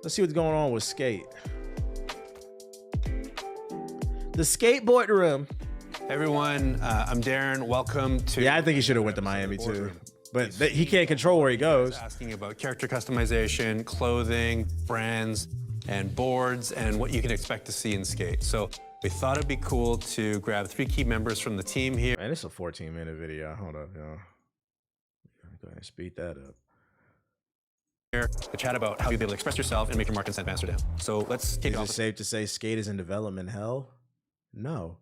Let's see what's going on with Skate. The skateboard room. Everyone, I'm Darren. Welcome to... Yeah, I think he should have went to Miami too. But he can't control where he goes. Asking about character customization, clothing, brands, and boards, and what you can expect to see in Skate. So we thought it'd be cool to grab 3 key members from the team here. Man, it's a 14-minute video. Hold up, y'all. Go ahead and speed that up. Here to chat about how you'll be able to express yourself and make your mark in Amsterdam. So let's kick it off. Is it safe to say Skate is in development hell? No.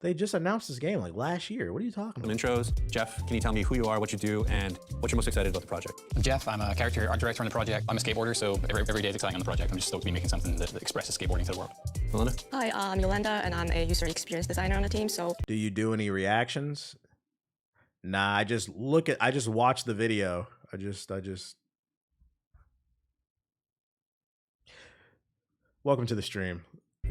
They just announced this game like last year. What are you talking about? Some intros. Jeff, can you tell me who you are, what you do, and what you're most excited about the project? I'm Jeff. I'm a character art director on the project. I'm a skateboarder, so every day is exciting on the project. I'm just stoked to be making something that expresses skateboarding to the world. Melinda? Hi, I'm Yolanda, and I'm a user experience designer on the team. So, do you do any reactions? Nah, I just watch the video. I just. Welcome to the stream.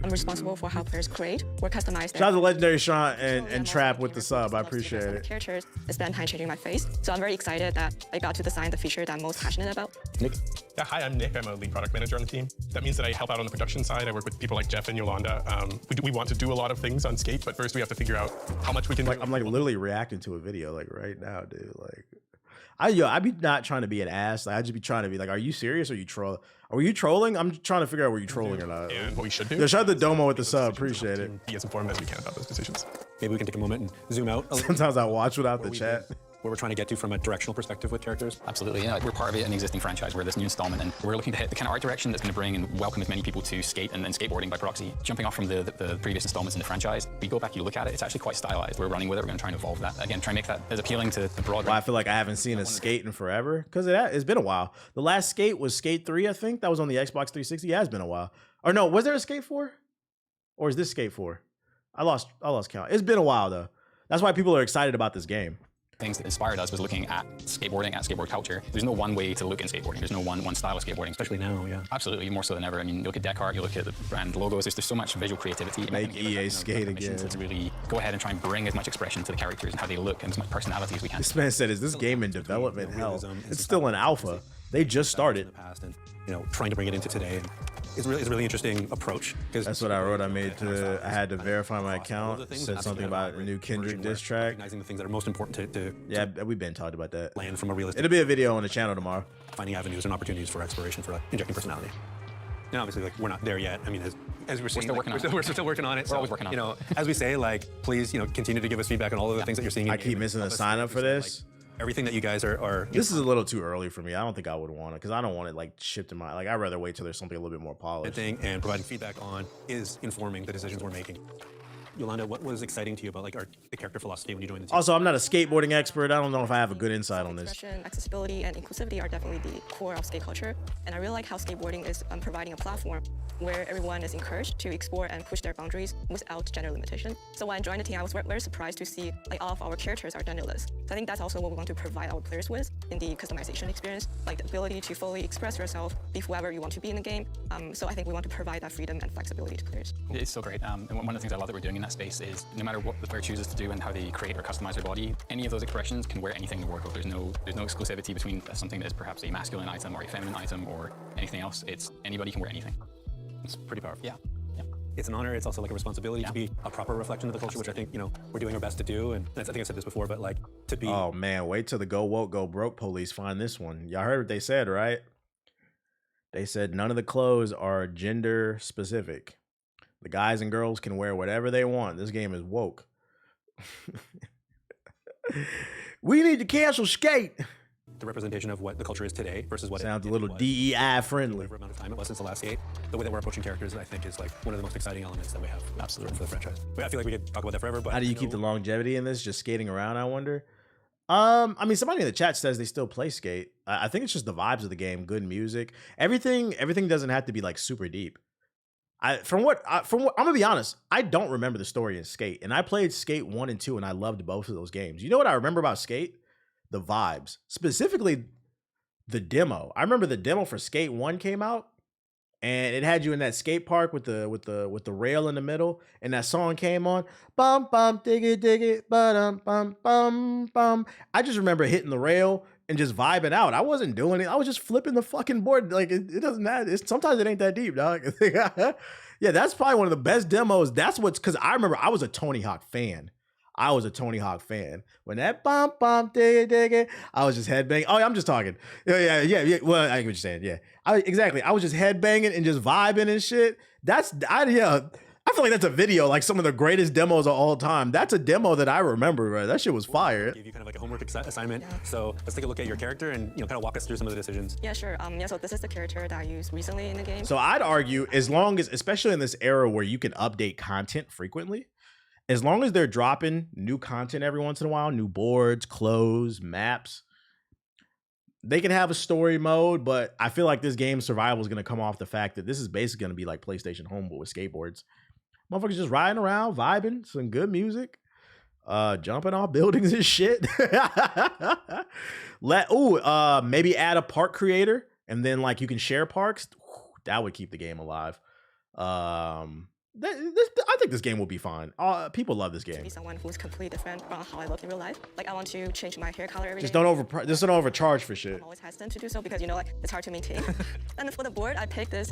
I'm responsible for how players create or customize Shout out to Legendary Sean and Trap with the sub. I appreciate it. Characters spend time changing my face, so I'm very excited that I got to design the feature that I'm most passionate about. Nick? Yeah, hi, I'm Nick. I'm a lead product manager on the team. That means that I help out on the production side. I work with people like Jeff and Yolanda. We want to do a lot of things on Skate, but first we have to figure out how much we can do. I'm like literally reacting to a video like right now, dude. Like, I be not trying to be an ass. Like, I just be trying to be like, are you serious or are you trolling? Are you trolling? I'm trying to figure out were you trolling or not. And what we should do. Yeah, shout out to Domo with the sub. Appreciate it. Be as informed as we can about those decisions. Maybe we can take a moment and zoom out. Sometimes I watch without the chat. Where we're trying to get to from a directional perspective with characters. Absolutely, yeah. We're part of an existing franchise. We're this new installment, and we're looking to hit the kind of art direction that's going to bring and welcome as many people to skate and skateboarding by proxy. Jumping off from the previous installments in the franchise, we go back, you look at it, it's actually quite stylized. We're running with it. We're going to try and evolve that. Again, try and make that as appealing to the broad. Well, I feel like I haven't seen a Skate in forever because it's been a while. The last Skate was Skate 3, I think. That was on the Xbox 360. Yeah, it's been a while. Or no, was there a Skate 4? Or is this Skate 4? I lost count. It's been a while though. That's why people are excited about this game. Things that inspired us was looking at skateboarding, at skateboard culture. There's no one way to look in skateboarding. There's no one style of skateboarding. Especially now, yeah. Absolutely, more so than ever. I mean, you look at deck art, you look at the brand logos, there's so much visual creativity. Make EA Skate again. To really go ahead and try and bring as much expression to the characters and how they look and as much personality as we can. This man said, is this game in development hell? It's still in alpha. They just started. In the past and, trying to bring it into today. And it's a really interesting approach. That's what I wrote. I had to verify my account. Said something about a new Kendrick diss track. Recognizing the things that are most important to yeah, we've been talking about that. Land from a realistic. It'll be a video on the channel tomorrow. Finding avenues and opportunities for exploration for injecting personality. And obviously, we're not there yet. I mean, as we're seeing, we're still working on it. We're always working on it. As we say, please, continue to give us feedback on all of the things that you're seeing. I keep missing the sign up for this. Everything that you guys are this is a little too early for me. I don't think I would want it because I don't want it shipped in my I'd rather wait till there's something a little bit more polished. And providing feedback on is informing the decisions we're making. Yolanda, what was exciting to you about the character philosophy when you joined the team? Also, I'm not a skateboarding expert. I don't know if I have a good insight on this. Accessibility and inclusivity are definitely the core of skate culture, and I really like how skateboarding is providing a platform where everyone is encouraged to explore and push their boundaries without gender limitation. So when I joined the team, I was very surprised to see all of our characters are genderless. So I think that's also what we want to provide our players with in the customization experience, like the ability to fully express yourself, be whoever you want to be in the game. So I think we want to provide that freedom and flexibility to players. It's so great. And one of the things I love that we're doing in that space is no matter what the player chooses to do and how they create or customize their body, any of those expressions can wear anything in the wardrobe. There's no exclusivity between something that is perhaps a masculine item or a feminine item or anything else. It's anybody can wear anything. It's pretty powerful. Yeah. It's an honor. It's also a responsibility to be a proper reflection of the culture, which I think we're doing our best to do. And I think I said this before, but to be. Oh man, wait till the go woke, go broke police find this one. Y'all heard what they said, right? They said none of the clothes are gender specific. The guys and girls can wear whatever they want. This game is woke. We need to cancel Skate. The representation of what the culture is today versus what sounds a little DEI friendly. Whatever amount of time it was since the last Skate, the way that we're approaching characters, I think, is one of the most exciting elements that we have. Absolutely, for the franchise. I feel like we could talk about that forever. But how do you keep the longevity in this? Just skating around, I wonder. I mean, somebody in the chat says they still play Skate. I think it's just the vibes of the game, good music, everything doesn't have to be super deep. I'm gonna be honest, I don't remember the story in Skate, and I played Skate 1 and 2, and I loved both of those games. You know what I remember about Skate? The vibes, specifically the demo. I remember the demo for Skate 1 came out, and it had you in that skate park with the rail in the middle, and that song came on. Bum bum dig it, ba-dum bum bum bum. I just remember hitting the rail and just vibing out. I wasn't doing it. I was just flipping the fucking board. Like it doesn't matter. Sometimes it ain't that deep, dog. Yeah, that's probably one of the best demos. That's what's because I remember I was a Tony Hawk fan. I was a Tony Hawk fan. When that bump bump dig it, I was just headbanging. Oh, yeah, I'm just talking. Yeah. Well, I get what you're saying. Yeah, exactly. I was just headbanging and just vibing and shit. I feel like that's a video, like some of the greatest demos of all time. That's a demo that I remember, bro. That shit was fire. Give you kind of like a homework assignment. Yeah. So let's take a look at your character and kind of walk us through some of the decisions. Yeah, sure. So this is the character that I used recently in the game. So I'd argue, as long as, especially in this era where you can update content frequently, as long as they're dropping new content every once in a while, new boards, clothes, maps, they can have a story mode, but I feel like this game's survival is going to come off the fact that this is basically going to be like PlayStation Home, but with skateboards. Motherfuckers just riding around, vibing, some good music, jumping off buildings and shit. Maybe add a park creator, and then like you can share parks. That would keep the game alive. I think this game will be fine. People love this game. To be someone who's completely different from how I look in real life. Like I want to change my hair color every just day. Don't overcharge for shit. I'm always hesitant to do so because like it's hard to maintain. And for the board, I picked this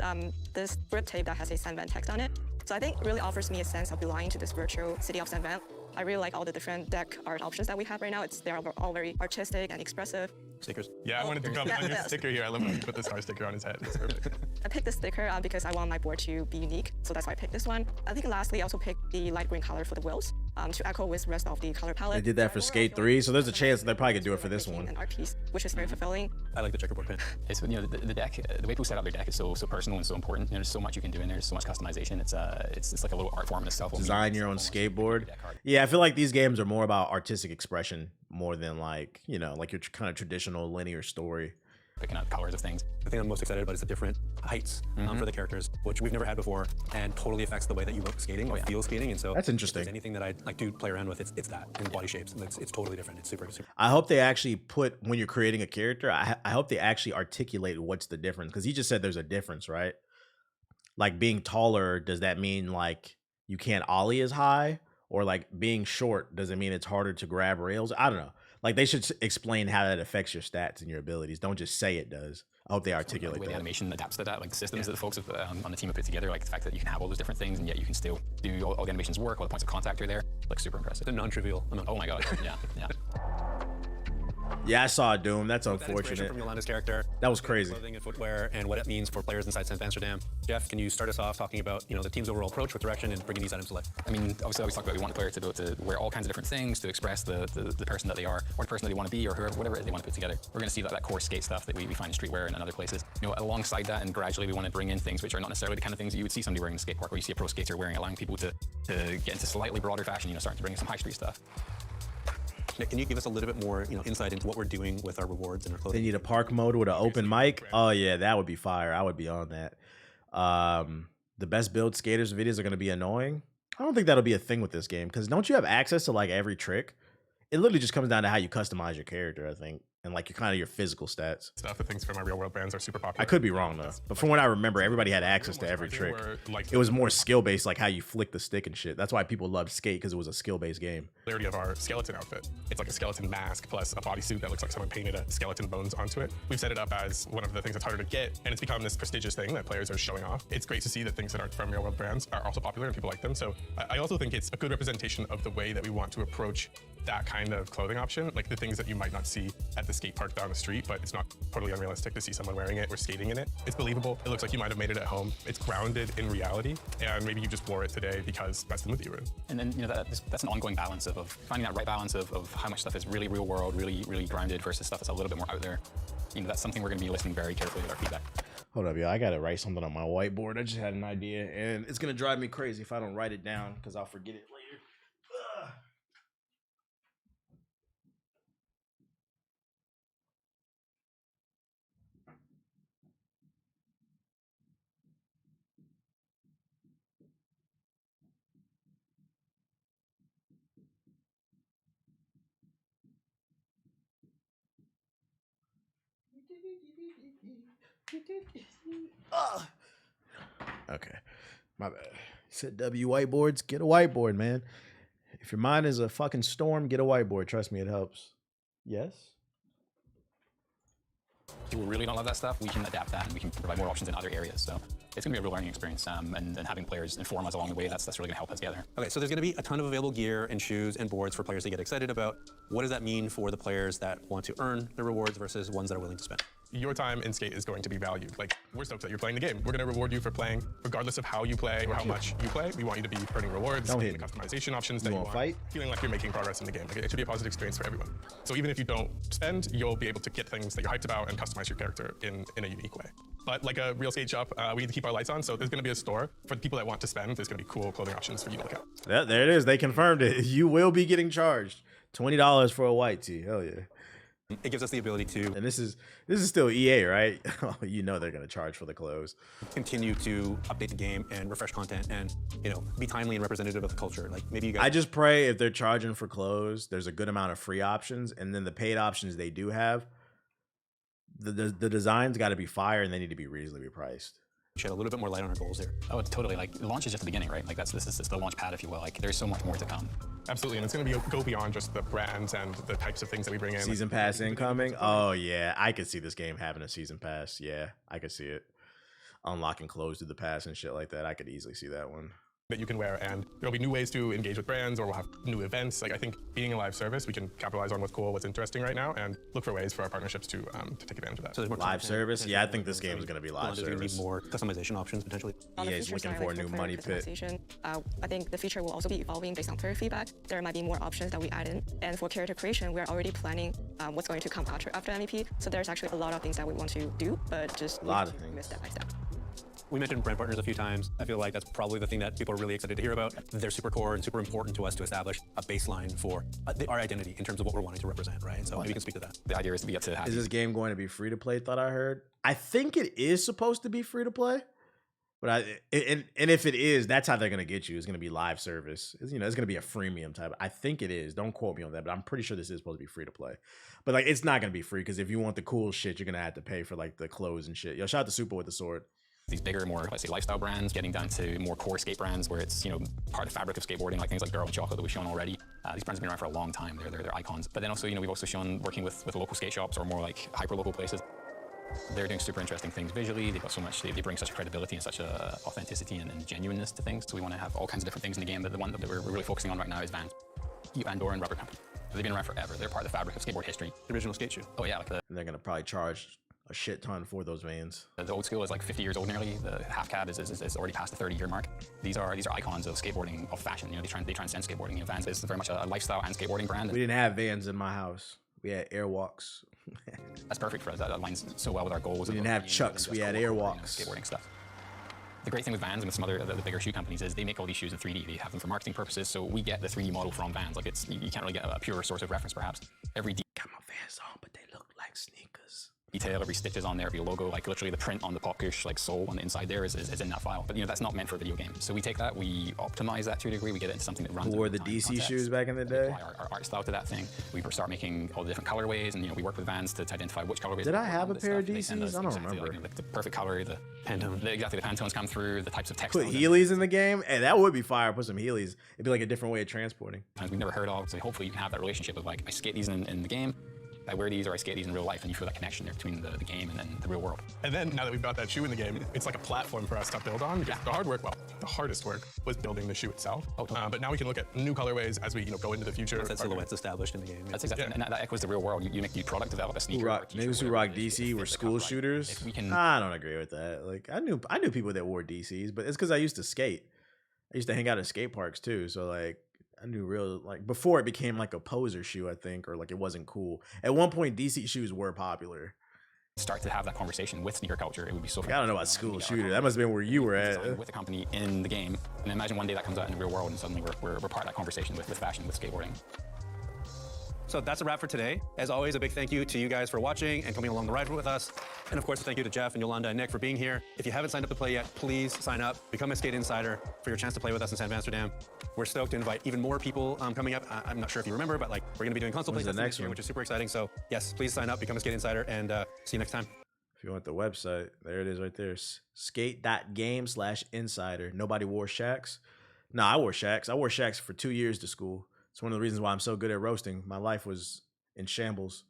this grip tape that has a San Van text on it. So I think it really offers me a sense of belonging to this virtual city of San Van. I really like all the different deck art options that we have right now. They're all very artistic and expressive. Stickers. Yeah, I wanted to comment on your sticker here. I love how you put the star sticker on his head. It's perfect. I picked this sticker because I want my board to be unique, so that's why I picked this one. I think lastly, I also picked the light green color for the wheels to echo with the rest of the color palette. They did that for Skate 3, so there's a chance they probably could do it for this one. An art piece, which is very fulfilling. I like the checkerboard pin. It's the deck, the way people set up their deck is so personal and so important. There's so much you can do in there. There's so much customization. It's like a little art form in itself. Design your own skateboard. Yeah, I feel like these games are more about artistic expression more than like like your kind of traditional linear story. Picking out colors of things. The thing I'm most excited about is the different heights for the characters, which we've never had before, and totally affects the way that you look skating or feel skating. And so that's interesting. If there's anything that I like to play around with, it's that in body shapes. And it's totally different. It's super. I hope they actually put, when you're creating a character, I hope they actually articulate what's the difference, because he just said there's a difference, right? Like being taller, does that mean like you can't ollie as high? Or like being short, does it mean it's harder to grab rails? I don't know. Like they should explain how that affects your stats and your abilities. Don't just say it does. I hope they articulate the way that. The animation adapts to that, like the systems that the folks on the team have put together, like the fact that you can have all those different things and yet you can still do all the animations work, all the points of contact are there, like super impressive. It's a non-trivial amount. Oh my god, yeah. Yeah, I saw Doom. That's unfortunate. That from Yolanda's character. That was crazy. Clothing and footwear and what it means for players inside St. Amsterdam. Jeff, can you start us off talking about the team's overall approach with direction and bringing these items to life? I mean, obviously, I always talk about we want the player to be able to wear all kinds of different things to express the person that they are, or the person that they want to be, or whatever they want to put together. We're going to see that core skate stuff that we find in streetwear and other places. Alongside that, and gradually we want to bring in things which are not necessarily the kind of things that you would see somebody wearing in a skate park, or you see a pro skater wearing, allowing people to get into slightly broader fashion. Starting to bring in some high street stuff. Nick, can you give us a little bit more, insight into what we're doing with our rewards and our clothing? They need a park mode with an open mic. Oh yeah, that would be fire. I would be on that. The best build skaters videos are going to be annoying. I don't think that'll be a thing with this game, because don't you have access to like every trick? It literally just comes down to how you customize your character, I think, and like your physical stats. Stuff, the things from my real world brands are super popular. I could be wrong though, but from what I remember, everybody had access to every trick. It was more skill based, like how you flick the stick and shit. That's why people loved Skate, because it was a skill based game. Clarity of our skeleton outfit. It's like a skeleton mask plus a bodysuit that looks like someone painted a skeleton bones onto it. We've set it up as one of the things that's harder to get, and it's become this prestigious thing that players are showing off. It's great to see that things that aren't from real world brands are also popular and people like them. So I also think it's a good representation of the way that we want to approach that kind of clothing option, like the things that you might not see at the skate park down the street, but it's not totally unrealistic to see someone wearing it or skating in it. It's believable. It looks like you might have made it at home. It's grounded in reality, and maybe you just wore it today because that's the mood that you were in. And then that's an ongoing balance of finding that right balance of how much stuff is really real world, really grounded versus stuff that's a little bit more out there. That's something we're going to be listening very carefully with our feedback. Hold up, yo. I got to write something on my whiteboard. I just had an idea, and it's going to drive me crazy if I don't write it down, because I'll forget it later. Ugh. Okay, my bad. He said W whiteboards, get a whiteboard, man. If your mind is a fucking storm, get a whiteboard. Trust me, it helps. Yes? people who really don't love that stuff, we can adapt that and we can provide more options in other areas. So it's going to be a real learning experience, and having players inform us along the way, that's really going to help us together. Okay, so there's going to be a ton of available gear and shoes and boards for players to get excited about. What does that mean for the players that want to earn the rewards versus ones that are willing to spend? Your time in Skate is going to be valued. Like, we're stoked that you're playing the game. We're going to reward you for playing, regardless of how you play or how much you play. We want you to be earning rewards, Don't getting hit the me. customization options that you want, fight? feeling like you're making progress in the game. Like, it should be a positive experience for everyone. So even if you don't spend, you'll be able to get things that you're hyped about and customize your character in a unique way. But like a real skate shop, we need to keep our lights on, so there's going to be a store for the people that want to spend. There's going to be cool clothing options for you to look at. Yeah, there it is. They confirmed it. You will be getting charged $20 for a white tee. Hell yeah. It gives us the ability to And this is still EA, right? You know they're gonna charge for the clothes. continue to update the game and refresh content and, be timely and representative of the culture. Like, maybe you guys... I just pray if they're charging for clothes, there's a good amount of free options, and then the paid options they do have, the designs got to be fire and they need to be reasonably priced. shed a little bit more light on our goals there. Oh, totally. Like, launch is just the beginning, right? Like, this is the launch pad, if you will. Like, there's so much more to come. Absolutely, and it's going to go beyond just the brands and the types of things that we bring in. Season pass incoming. Oh yeah, I could see this game having a season pass. Yeah, I could see it. Unlocking clothes through the pass and shit like that. I could easily see that one. That you can wear, and there'll be new ways to engage with brands, or we'll have new events. Like, I think being a live service, we can capitalize on what's cool, what's interesting right now, and look for ways for our partnerships to take advantage of that. So there's more Live content, service? Yeah, I think potentially, this game is going to be live There's going to service. be more customization options, potentially. On the EA is feature looking side, for a like new player money pit. customization, I think the feature will also be evolving based on player feedback. There might be more options that we add in. And for character creation, we're already planning what's going to come after MVP. So there's actually a lot of things that we want to do, but just A lot need of to things. step by step. We mentioned brand partners a few times. I feel like that's probably the thing that people are really excited to hear about. They're super core and super important to us to establish a baseline for our identity in terms of what we're wanting to represent, right? So maybe you can speak to that. The idea is we get to have Is this game going to be free to play? Thought I heard. I think it is supposed to be free to play, but and if it is, that's how they're gonna get you. It's gonna be live service. It's gonna be a freemium type. I think it is. Don't quote me on that, but I'm pretty sure this is supposed to be free to play. But like, it's not gonna be free because if you want the cool shit, you're gonna have to pay for like the clothes and shit. Yo, shout out to Super with the sword. these bigger, more, let's say, lifestyle brands, getting down to more core skate brands where it's, part of the fabric of skateboarding, like things like Girl and Chocolate that we've shown already. These brands have been around for a long time. They're icons. But then also, we've also shown working with local skate shops or more like hyper-local places. They're doing super interesting things visually. They've got so much, they bring such credibility and such a authenticity and genuineness to things. So we want to have all kinds of different things in the game, but the one that we're really focusing on right now is Vans. Van Doren Rubber Company. They've been around forever. They're part of the fabric of skateboard history. The original skate shoe. Oh yeah, like And they're gonna probably charge a shit ton for those Vans. the old school is like 50 years old nearly. The half cab is already past the 30-year mark. These are icons of skateboarding, of fashion. They transcend skateboarding. Vans is very much a lifestyle and skateboarding brand. We didn't have Vans in my house. We had Airwalks. That's perfect for us. That aligns so well with our goals. We didn't have Chucks, we had Airwalks. Skateboarding stuff. The great thing with Vans and with some other the bigger shoe companies is they make all these shoes in 3D. They have them for marketing purposes, so we get the 3D model from Vans. Like you can't really get a pure source of reference, perhaps. Every Got my Vans on, but they look like sneakers. detail, every stitch is on there, every logo, like literally the print on the Pop Kush sole on the inside there is in that file. But that's not meant for a video game. So we take that, we optimize that to a degree, we get it into something that runs. Who wore the DC shoes back in the day? Apply our art style to that thing. We start making all the different colorways, and we work with Vans to identify which colorways. Did I we have want a this pair of stuff. They send DCs? us I don't exactly, remember. like the perfect color, the Pantone. exactly, the Pantones come through, the types of text. Put Heelys in the game? Hey, that would be fire. Put some Heelys. It'd be like a different way of transporting. We've never heard of. So hopefully you can have that relationship of like, I skate these in the game, I wear these, or I skate these in real life, and you feel that connection there between the game and then the real world. And then now that we've got that shoe in the game, it's like a platform for us to build on. Because the hardest work was building the shoe itself. But now we can look at new colorways as we go into the future. Once that silhouette's established in the game. That's exactly, and that echoes the real world. You make the product, develop a sneaker. Niggas who rock DC were school shooters. If we can, I don't agree with that. Like I knew people that wore DCs, but it's because I used to skate. I used to hang out at skate parks too. So like I knew before it became like a poser shoe, I think, or like it wasn't cool. At one point, DC shoes were popular. start to have that conversation with sneaker culture, it would be so. Like, I don't know about school shooter. That must have been where you were at. With the company in the game, and imagine one day that comes out in the real world, and suddenly we're part of that conversation with fashion, with skateboarding. So that's a wrap for today. As always, a big thank you to you guys for watching and coming along the ride with us. And of course, a thank you to Jeff and Yolanda and Nick for being here. If you haven't signed up to play yet, please sign up, become a Skate Insider for your chance to play with us in San Amsterdam. We're stoked to invite even more people coming up. I'm not sure if you remember, but we're gonna be doing console play When's the testing next this year, one? which is super exciting. So yes, please sign up, become a Skate Insider, and see you next time. If you want the website, there it is right there. Skate.game/insider. Nobody wore Shaqs. No, I wore Shaqs. I wore Shaqs for 2 years to school. It's one of the reasons why I'm so good at roasting. My life was in shambles.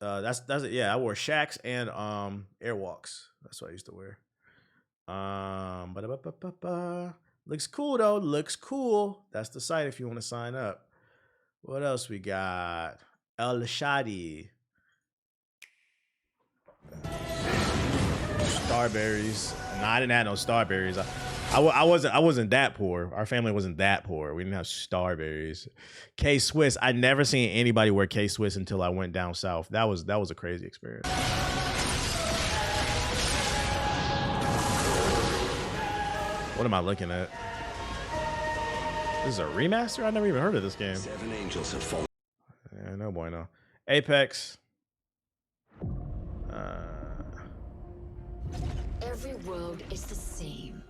That's it. Yeah, I wore Shacks and Airwalks. That's what I used to wear. Ba-da-ba-ba-ba-ba. Looks cool though. Looks cool. That's the site if you want to sign up. What else we got? El Shadi. Starberries. No, I didn't have no Starberries. I wasn't that poor. Our family wasn't that poor. We didn't have Starberries. K Swiss. I never seen anybody wear K Swiss until I went down south. That was a crazy experience. What am I looking at? This is a remaster? I never even heard of this game. 7 angels have fallen. Yeah, no bueno. Apex. Every world is the same.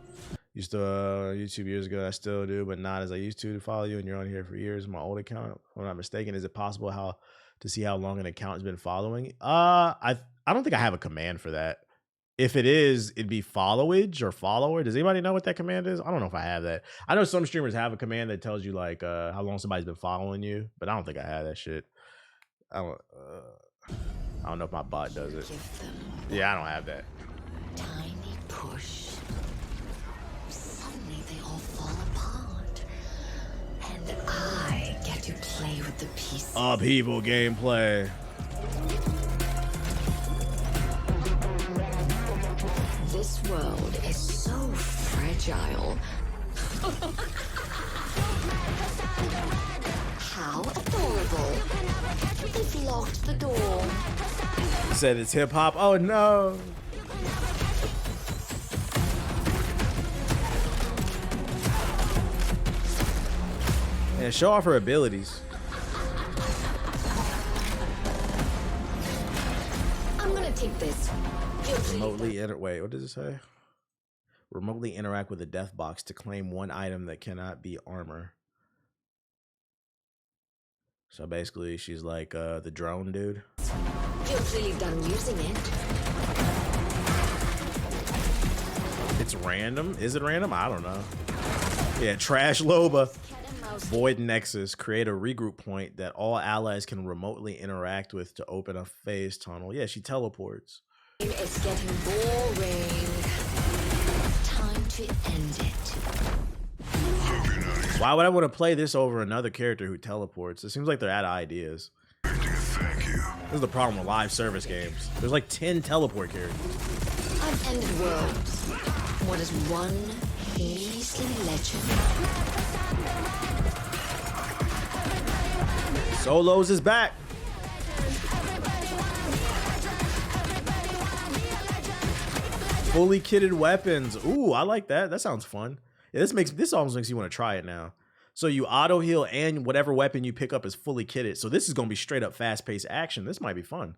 Used to YouTube years ago. I still do, but not as I used to follow you. And you're on here for years. My old account, if I'm not mistaken. Is it possible to see how long an account has been following? I don't think I have a command for that. If it is, it'd be followage or follower. Does anybody know what that command is? I don't know if I have that. I know some streamers have a command that tells you like how long somebody's been following you, but I don't think I have that shit. I don't know if my bot does it. Yeah, I don't have that. Tiny push. Suddenly they all fall apart. And I get to play with the pieces. Upheaval gameplay. This world is so fragile. How adorable. They've locked the door. Said it's hip hop. Oh no. And show off her abilities. I'm gonna take this. Remotely wait, what does it say? Remotely interact with the death box to claim one item that cannot be armor. So basically she's like the drone dude. You're clearly done using it. It's random? Is it random? I don't know. Yeah, Trash Loba. Void Nexus. Create a regroup point that all allies can remotely interact with to open a phase tunnel. Yeah, she teleports. It's getting boring. Time to end it. Why would I want to play this over another character who teleports? It seems like they're out of ideas. Thank you. This is the problem with live service games. There's like 10 teleport characters. I've ended worlds. What is one measly legend? Solos is back. Fully kitted weapons. Ooh, I like that. That sounds fun. Yeah, this almost makes you want to try it now. So you auto heal and whatever weapon you pick up is fully kitted. So this is gonna be straight up fast paced action. This might be fun.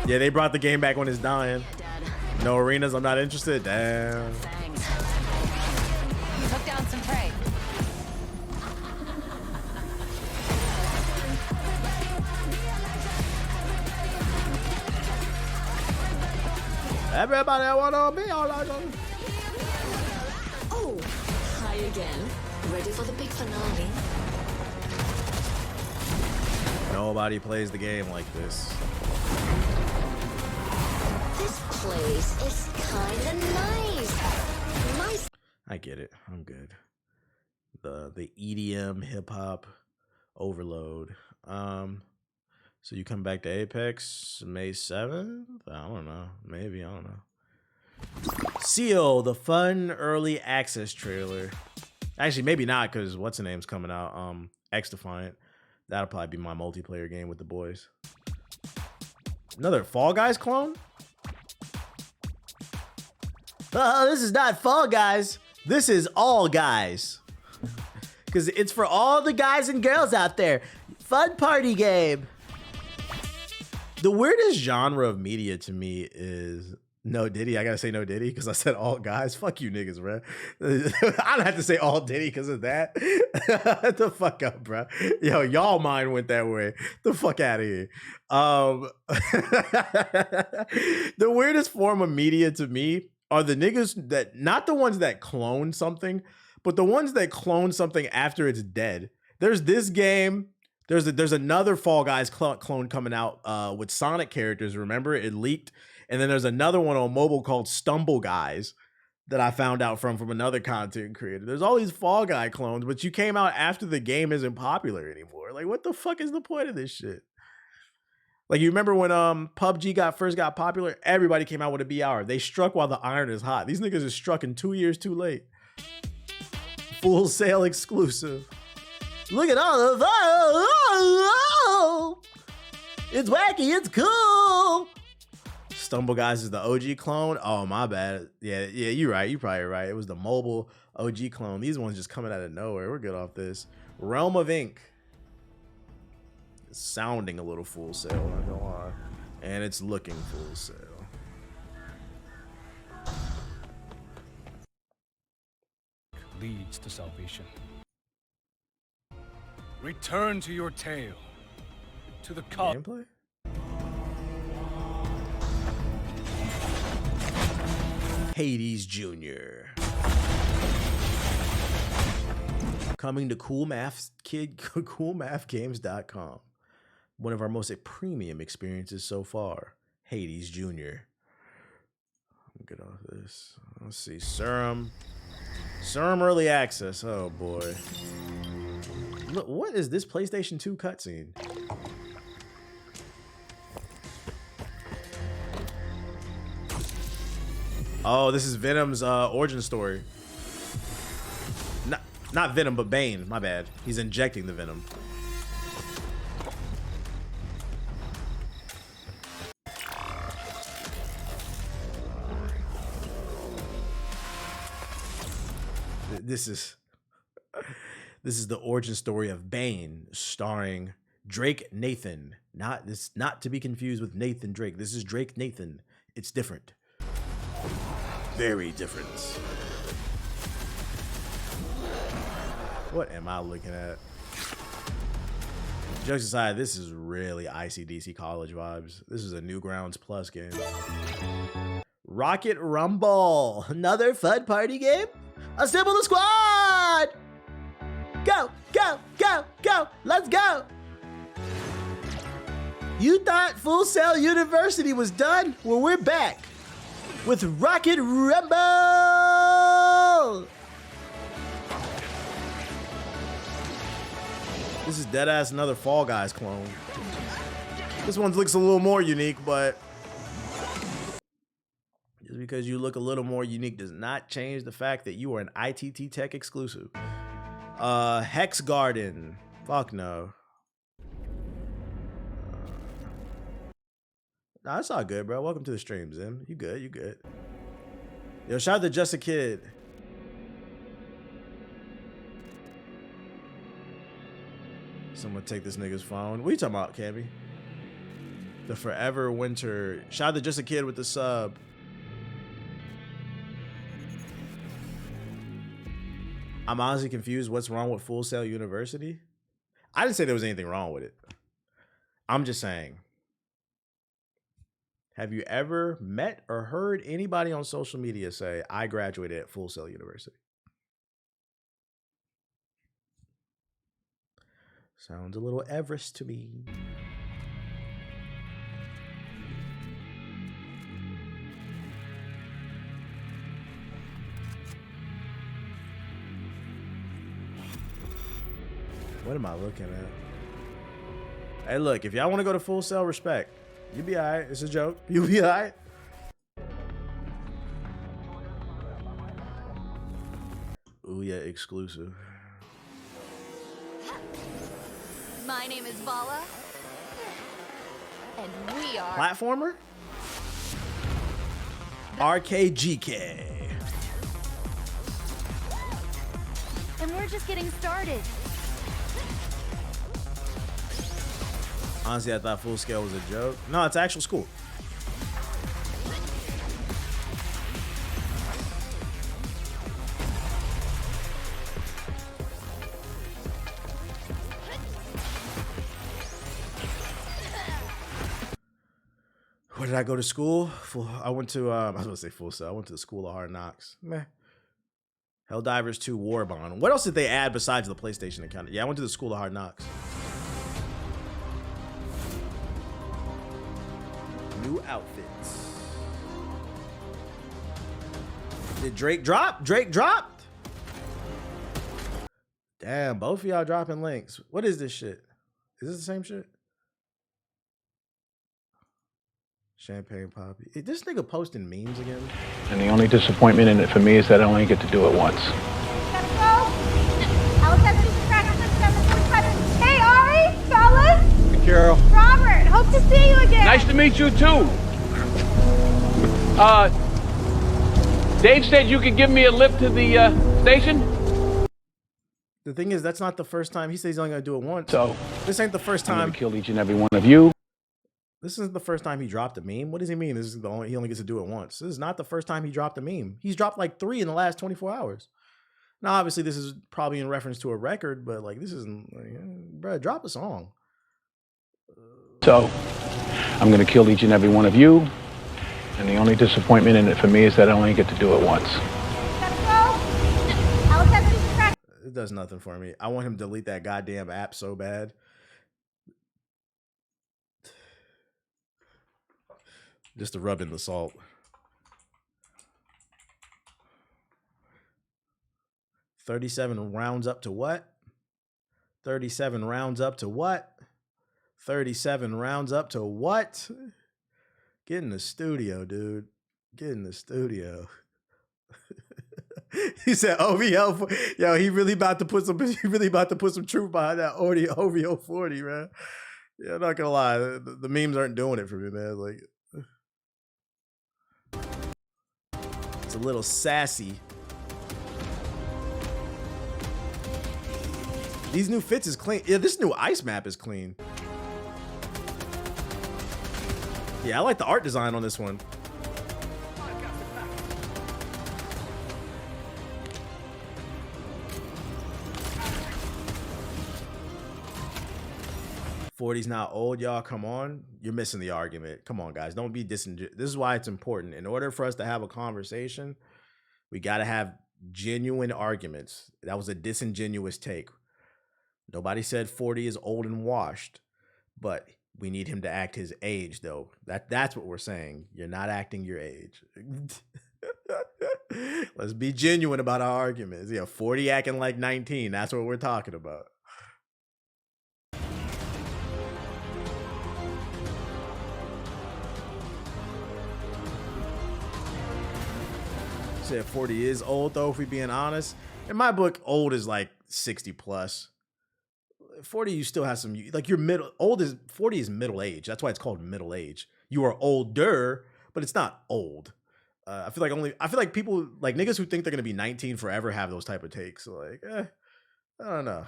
Yeah, they brought the game back when it's dying. No arenas. I'm not interested. Damn. Took down some prey. Everybody wanna be all I know. Oh, hi again. Ready for the big finale? Nobody plays the game like this. This place is kinda nice. Nice. I get it. I'm good. The EDM hip hop overload. So you come back to Apex May 7th? I don't know. Maybe, I don't know. Seal, the fun early access trailer. Actually, maybe not, because what's the name's coming out? X Defiant. That'll probably be my multiplayer game with the boys. Another Fall Guys clone? This is not Fall Guys. This is All Guys. Because it's for all the guys and girls out there. Fun party game. The weirdest genre of media to me is No Diddy. I gotta say No Diddy because I said all guys. Fuck you niggas, bro. I don't have to say all Diddy because of that. The fuck up, bro. Yo, y'all mind went that way. The fuck out of here. The weirdest form of media to me are the niggas that, not the ones that clone something, But the ones that clone something after it's dead, there's this game. There's another Fall Guys clone coming out with Sonic characters. Remember, it leaked, and then there's another one on mobile called Stumble Guys that I found out from another content creator. There's all these Fall Guy clones, but you came out after the game isn't popular anymore. Like, what the fuck is the point of this shit? Like, you remember when PUBG first got popular? Everybody came out with a BR. They struck while the iron is hot. These niggas are struck in 2 years too late. Full Sail exclusive. Look at all of that. It's wacky. It's cool. Stumble Guys is the OG clone. Oh, my bad. Yeah, you're right. You're probably right. It was the mobile OG clone. These ones just coming out of nowhere. We're good off this. Realm of Ink. It's sounding a little Full Sail, not gonna lie. And it's looking Full Sail. Leads to salvation. Return to your tale. To the Gameplay? Hades Jr. Coming to coolmathgames.com. One of our most premium experiences so far. Hades Jr. I'm good off this. Let's see. Serum Early Access. Oh boy. Look, what is this PlayStation 2 cutscene? Oh, this is Venom's origin story. Not Venom, but Bane. My bad. He's injecting the Venom. This is the origin story of Bane, starring Drake Nathan. Not to be confused with Nathan Drake. This is Drake Nathan. It's different. Very different. What am I looking at? Jokes aside, this is really ICDC college vibes. This is a Newgrounds Plus game. Rocket Rumble, another fun party game? Assemble the squad! Go, go, go, go, let's go! You thought Full Sail University was done? Well, we're back with Rocket Rumble! This is deadass another Fall Guys clone. This one looks a little more unique, but just because you look a little more unique does not change the fact that you are an ITT Tech exclusive. Hex Garden. Fuck no. Nah, that's all good, bro. Welcome to the stream, Zim. You good, you good. Yo, shout out to Just a Kid. Someone take this nigga's phone. What you talking about, Cammy? The Forever Winter. Shout out to Just a Kid with the sub. I'm honestly confused. What's wrong with Full Sail University? I didn't say there was anything wrong with it. I'm just saying. Have you ever met or heard anybody on social media say, I graduated at Full Sail University? Sounds a little Everest to me. What am I looking at? Hey, look, if y'all want to go to Full Sail, respect. You'll be all right. It's a joke. You'll be all right. Ooh, yeah, exclusive. My name is Vala, and we are Platformer? RKGK. and we're just getting started. Honestly, I thought Full Scale was a joke. No, it's actual school. Where did I go to school? I went to, I was going to say Full Sail. I went to the School of Hard Knocks. Meh. Helldivers 2 Warbond. What else did they add besides the PlayStation account? Yeah, I went to the School of Hard Knocks. New outfits. Did Drake drop? Drake dropped? Damn, both of y'all dropping links. What is this shit? Is this the same shit? Champagne Poppy. Is this nigga posting memes again? And the only disappointment in it for me is that I only get to do it once. Gotta go. Alexander's practice 7:45. Hey, Ari, fellas. Hey, Carol. Robert, hope to see you again. Nice to meet you too. Dave said you could give me a lift to the station. The thing is, that's not the first time. He says he's only gonna do it once. So This ain't the first I'm time. gonna kill each and every one of you. This isn't the first time he dropped a meme. What does he mean? This is the only, he only gets to do it once. This is not the first time he dropped a meme. He's dropped like 3 in the last 24 hours. Now, obviously, this is probably in reference to a record, but like this isn't, like, bruh, drop a song. So I'm gonna kill each and every one of you. And the only disappointment in it for me is that I only get to do it once. Gotta go. Alexander's practice. It does nothing for me. I want him to delete that goddamn app so bad. Just to rub in the salt. $37 rounds up to what? 37 rounds up to what? 37 rounds up to what? Get in the studio, dude. Get in the studio. He said OVO. Yo, he really about to put some truth behind that OVO 40, man. Yeah, I'm not gonna lie. The memes aren't doing it for me, man. Like, it's a little sassy. These new fits is clean. Yeah, this new ice map is clean. Yeah, I like the art design on this one. '40's not old, y'all. Come on. You're missing the argument. Come on, guys. Don't be disingenuous. This is why it's important. In order for us to have a conversation, we got to have genuine arguments. That was a disingenuous take. Nobody said 40 is old and washed, but we need him to act his age, though. That's what we're saying. You're not acting your age. Let's be genuine about our arguments. Yeah, 40 acting like 19. That's what we're talking about. Said 40 is old, though, if we being honest. In my book, old is like 60 plus. 40, you still have some, like, you're middle. 40 is middle age. That's why it's called middle age. You are older, but it's not old. I feel like people, like niggas who think they're gonna be 19 forever have those type of takes. So like, I don't know.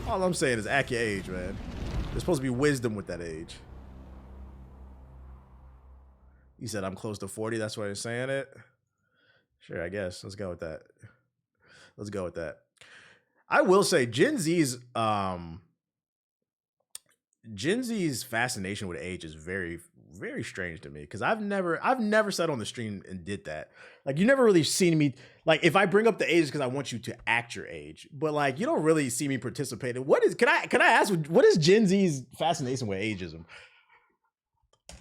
All I'm saying is act your age, man. There's supposed to be wisdom with that age. You said I'm close to 40. That's why you're saying it. Sure, I guess. Let's go with that. Let's go with that. I will say Gen Z's fascination with age is very, very strange to me, because I've never sat on the stream and did that. Like, you never really seen me, like, if I bring up the age because I want you to act your age, but like you don't really see me participating. Can I ask, what is Gen Z's fascination with ageism?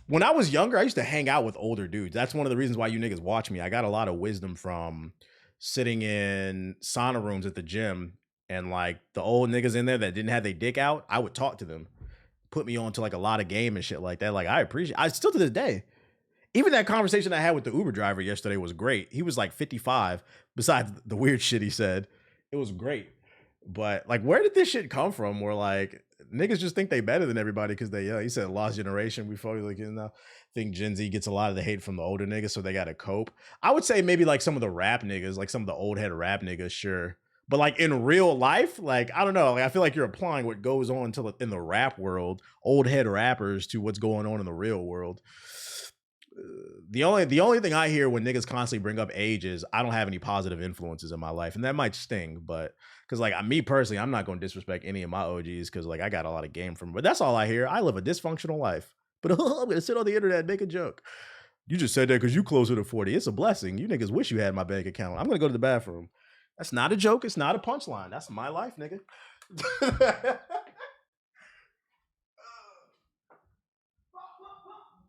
When I was younger, I used to hang out with older dudes. That's one of the reasons why you niggas watch me. I got a lot of wisdom from sitting in sauna rooms at the gym, and like the old niggas in there that didn't have their dick out, I would talk to them, put me on to like a lot of game and shit like that. Like, I still to this day, even that conversation I had with the Uber driver yesterday was great. He was like 55, besides the weird shit he said. It was great. But like, where did this shit come from? Where like niggas just think they better than everybody because they, he said lost generation. We probably like, think Gen Z gets a lot of the hate from the older niggas, so they got to cope. I would say maybe like some of the rap niggas, like some of the old head rap niggas, sure. But like in real life, like, I don't know. Like, I feel like you're applying what goes on in the rap world, old head rappers, to what's going on in the real world. The only thing I hear when niggas constantly bring up age is I don't have any positive influences in my life, and that might sting, but because like me personally, I'm not going to disrespect any of my OGs because like I got a lot of game from them. But that's all I hear. I live a dysfunctional life, but I'm going to sit on the internet and make a joke. You just said that because you closer to 40. It's a blessing. You niggas wish you had my bank account. I'm gonna go to the bathroom. That's not a joke. It's not a punchline. That's my life, nigga.